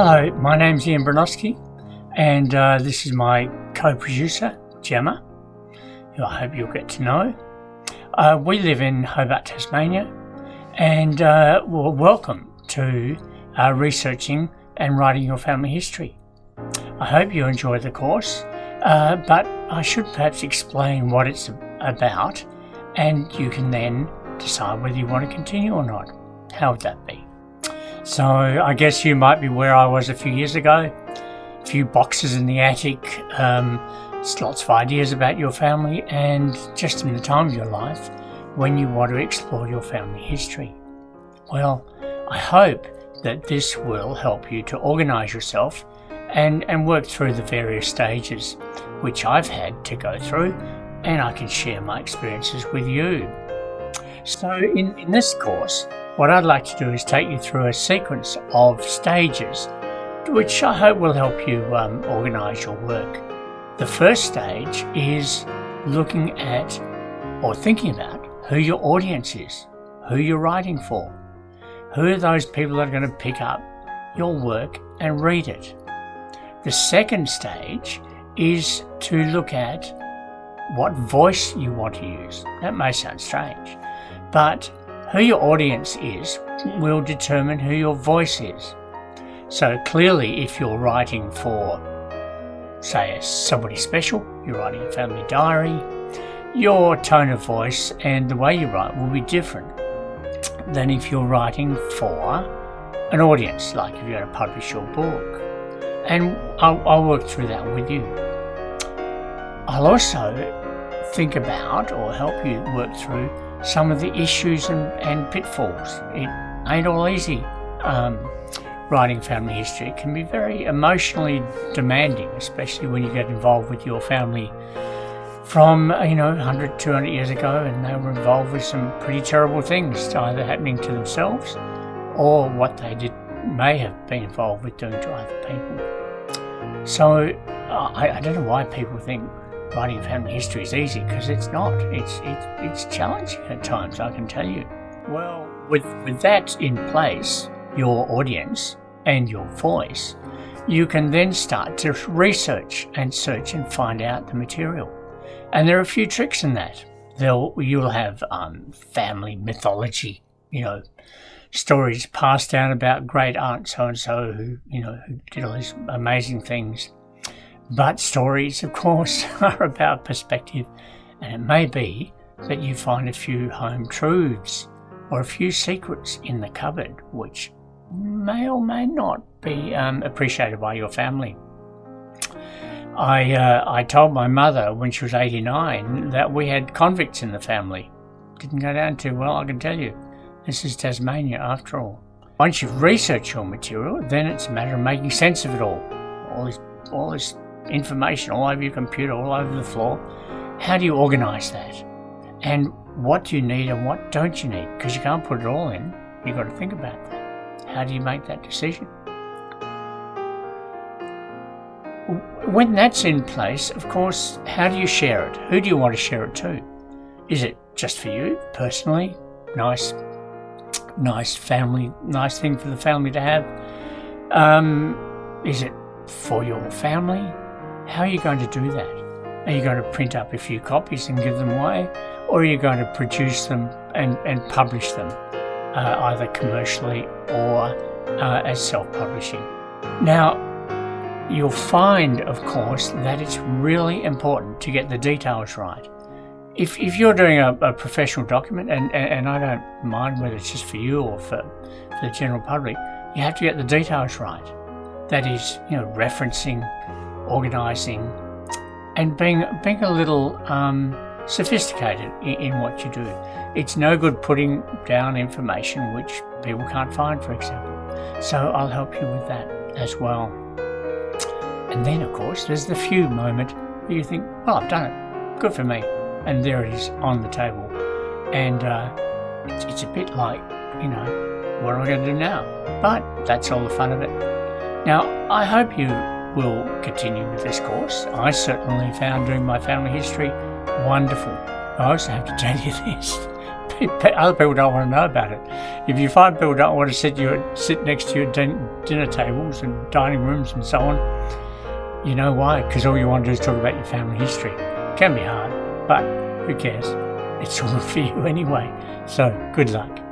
Hello, my name's Ian Bronowski, and this is my co-producer, Gemma, who I hope you'll get to know. We live in Hobart, Tasmania, and well, welcome to researching and writing your family history. I hope you enjoy the course, but I should perhaps explain what it's about, and you can then decide whether you want to continue or not. How would that be? So I guess you might be where I was a few years ago. A few boxes in the attic, lots of ideas about your family, and just in the time of your life when you want to explore your family history. Well, I hope that this will help you to organise yourself and work through the various stages which I've had to go through, and I can share my experiences with you. So in this course, what I'd like to do is take you through a sequence of stages which I hope will help you organise your work. The first stage is looking at or thinking about who your audience is, who you're writing for, who are those people that are going to pick up your work and read it. The second stage is to look at what voice you want to use. That may sound strange, but who your audience is will determine who your voice is. So clearly, if you're writing for, say, somebody special, you're writing a family diary, your tone of voice and the way you write will be different than if you're writing for an audience, like if you're going to publish your book. And I'll work through that with you. I'll also think about or help you work through some of the issues and pitfalls. It ain't all easy writing family history. It can be very emotionally demanding, especially when you get involved with your family from 100, 200 years ago, and they were involved with some pretty terrible things, either happening to themselves or what they may have been involved with doing to other people. So I don't know why people think writing family history is easy, because it's not. It's challenging at times, I can tell you. Well, with that in place, your audience and your voice, you can then start to research and search and find out the material. And there are a few tricks in that. You'll have family mythology, stories passed down about great aunt so-and-so who did all these amazing things. But stories, of course, are about perspective, and it may be that you find a few home truths or a few secrets in the cupboard which may or may not be appreciated by your family. I told my mother when she was 89 that we had convicts in the family. Didn't go down too well, I can tell you. This is Tasmania after all. Once you've researched your material, then it's a matter of making sense of it all. All this information all over your computer, all over the floor. How do you organise that? And what do you need and what don't you need? Because you can't put it all in. You've got to think about that. How do you make that decision? When that's in place, of course, how do you share it? Who do you want to share it to? Is it just for you, personally? Nice family, nice thing for the family to have? Is it for your family? How are you going to do that? Are you going to print up a few copies and give them away? Or are you going to produce them and publish them, either commercially or as self-publishing? Now, you'll find, of course, that it's really important to get the details right. If you're doing a professional document, and I don't mind whether it's just for you or for the general public, you have to get the details right. That is, referencing, organising, and being a little sophisticated in what you do. It's no good putting down information which people can't find, for example. So I'll help you with that as well. And then, of course, there's the few moment where you think, well, I've done it. Good for me. And there it is on the table. And it's a bit like, what am I going to do now? But that's all the fun of it. Now, I hope you will continue with this course. I certainly found doing my family history wonderful. I also have to tell you this. other people don't want to know about it. If you find people don't want to sit next to you at dinner tables and dining rooms and so on, you know why? Because all you want to do is talk about your family history. It can be hard, but who cares? It's all for you anyway. So good luck.